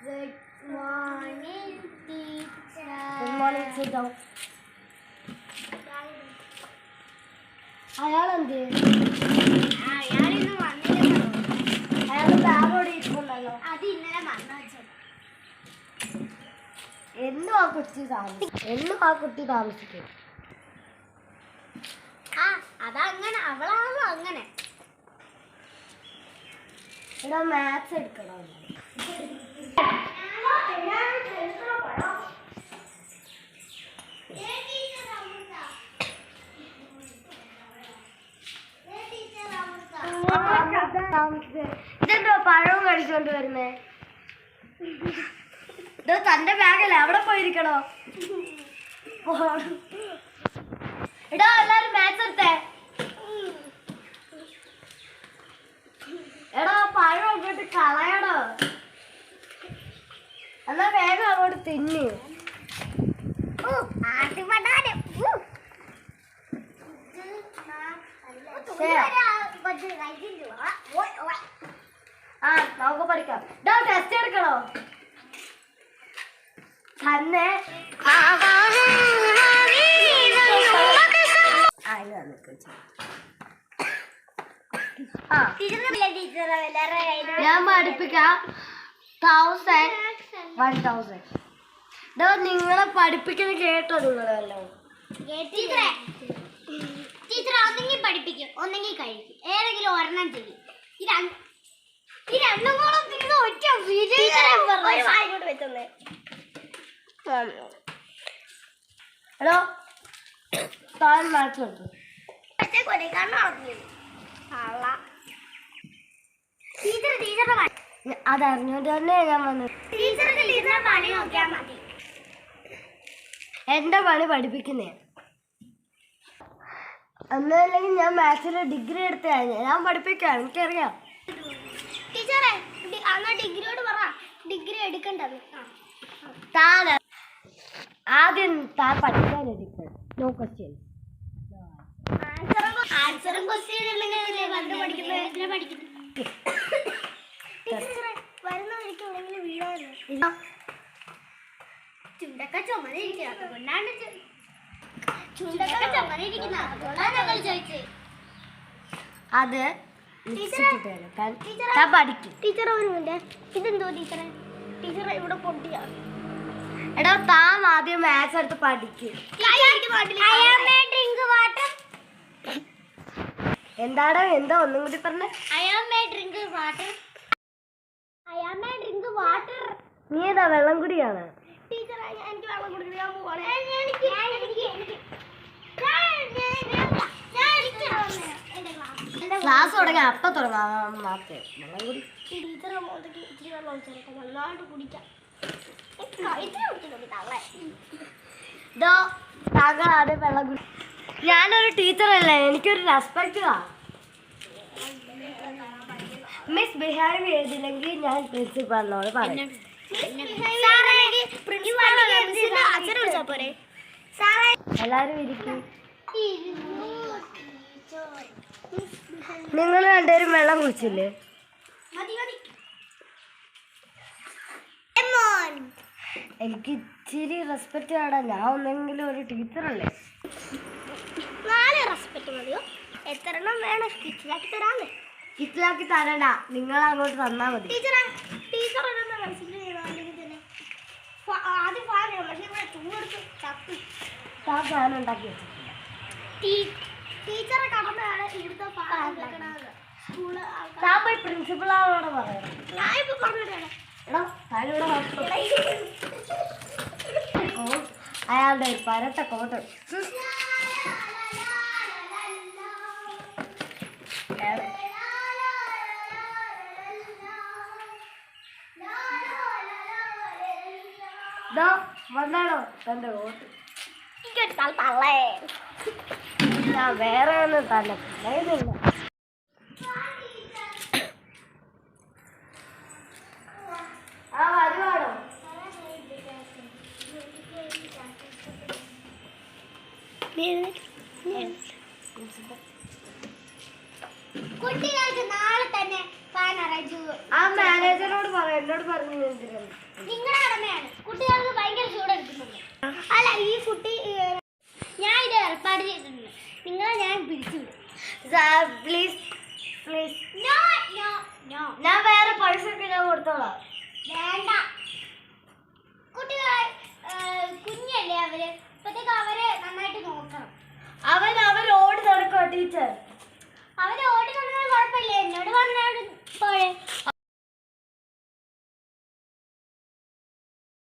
Good morning, teacher. Good morning, sit down. അയാളെന്ത് അയാളിന്ന് വന്നില്ല. അയാളുടെ ബാഗോടെ ഇരിപ്പുണ്ടല്ലോ. അത് ഇന്നലെ വന്നു വെച്ചത്. എന്നും ആ കുട്ടി താമസിക്കും. അതങ്ങനെ അവളാണല്ലോ അങ്ങനെ. ഇവിടെ മാത്സ് എടുക്കണോ? ഇതെന്തോ പഴവും കഴിച്ചോണ്ട് വരുന്നേ? ഇത് തന്റെ ബാഗല്ലേ, അവിടെ പോയിരിക്കണോ? എടാ എല്ലാരും മാത്സ് എടുത്തേ. എടാ പഴം അങ്ങോട്ട് കളയണോ? എന്നാ വേഗം അങ്ങോട്ട് തിന്നു. നമുക്ക് പഠിക്കാം. ടെസ്റ്റ് എടുക്കണോ തന്നെ? ഞാൻ പഠിപ്പിക്കാം. 1000 1000. നിങ്ങളെ പഠിപ്പിക്കുന്നത് കേട്ടോ നിങ്ങളല്ലോ? ടീച്ചർ ഒന്നെങ്കിൽ പഠിപ്പിക്കും, ഒന്നെങ്കിൽ കഴിക്കും, ഏതെങ്കിലും ഒരെണ്ണം ചെയ്യും. ഈ രണ്ടും കൂടെ ഒറ്റ വെച്ചേ. ഹലോ താൻ മാത്സ് എടുത്തു. അതറിഞ്ഞോണ്ട് തന്നെ ഞാൻ വന്നു. എന്റെ പണി പഠിപ്പിക്കുന്നേ. എന്നല്ലെങ്കിൽ ഞാൻ മാത്സിൽ ഡിഗ്രി എടുത്ത ഞാൻ പഠിപ്പിക്കാം, എനിക്കറിയാം. ടീച്ചറെ ഡിഗ്രിയോട് പറ, ഡിഗ്രി എടുക്കണ്ടത്. ആദ്യം താൻ പഠിക്കാൻ എടുക്കണം. No question. ആൻസറും ക്വസ്റ്റ്യൻ വരുന്ന വഴിക്ക് എവിടെയെങ്കിലും വീഴായിരുന്നു. ചുണ്ടക്ക ചുമന്നിരിക്കുന്നത് കൊണ്ടാണ് ഞങ്ങൾ ചോദിച്ചത്. അത് പഠിക്കും. ടീച്ചർ ഒരു മിനിറ്റ്, ഇതെന്തോ ടീച്ചറെ? ടീച്ചറെ ഇവിടെ പൊട്ടിയാണ്. എടാ താൻ ആദ്യം മാത്സ് എടുത്ത് പഠിക്കും. എന്താണ് എന്താ ഒന്നും കൂടി പറഞ്ഞേ? നീ ഏതാ വെള്ളം കുടിയാണ്? ക്ലാസ് തുടങ്ങി അപ്പൊ തുടങ്ങാം. വെള്ളം കുടി. താങ്കൾ ആദ്യം വെള്ളം കുടി. ഞാനൊരു ടീച്ചറല്ലേ, എനിക്കൊരു റെസ്പെക്ട് കാണും. മിസ് ബിഹേവ് ചെയ്തില്ലെങ്കിൽ ഞാൻ പ്രിൻസിപ്പാളിനോട് പറയും. എല്ലാരും ഇരിക്കും. നിങ്ങൾ രണ്ടുപേരും വെള്ളം കുടിച്ചില്ലേ? എനിക്ക് ഇച്ചിരി റെസ്പെക്ട് വേണം. ഞാൻ ഒന്നെങ്കിലും ഒരു ടീച്ചറല്ലേ. 4 റെസ്പെക്ട് മതിയോ? എത്ര എണ്ണം വേണം? കിറ്റിലാക്കി തരണ്ട, നിങ്ങൾ അങ്ങോട്ട് തന്നാ മതി. ഫാൻ ഉണ്ടാക്കി വെച്ചിട്ടില്ല. ടീച്ചറെ കടമയാണ് ഇവിടുത്തെ ഞാൻ പോയി പ്രിൻസിപ്പളോട് പറയാം. അയാളുടെ പരട്ട കോട്ട്. വന്നാണോ തന്റെ കോട്ട്? ഞാൻ വേറെ ഒന്നും തന്നെ പറയുന്നില്ല. വരുവാണോ? കുട്ടികൾക്ക് നാളെ തന്നെ ഞാൻ അറേഞ്ച് ആ മാനേജറിനോട് പറയാം, എന്നോട് പറഞ്ഞു. നിങ്ങളുടെ കടമയാണ്. കുട്ടികൾക്ക് ഭയങ്കര ചൂടെടുക്കുന്നുണ്ട്. അല്ല, ഈ കുട്ടി ഞാൻ ഇത് ഏർപ്പാട് ചെയ്തിട്ടുണ്ട്. നിങ്ങളെ ഞാൻ പിരിച്ചുവിടും. Please please. No no no, ഞാൻ വേറെ പൈസ ഒക്കെ ഞാൻ കൊടുത്തോളാം. വേണ്ട. കുട്ടികൾ കുഞ്ഞല്ലേ അവര്, അപ്പത്തേക്ക് അവരെ നന്നായിട്ട് നോക്കണം. അവർ ഓടി നടക്കോ ടീച്ചർ? അവര് ഓടി നടന്നാൽ കുഴപ്പമില്ല, എന്നോട് പറഞ്ഞാൽ പോരെ.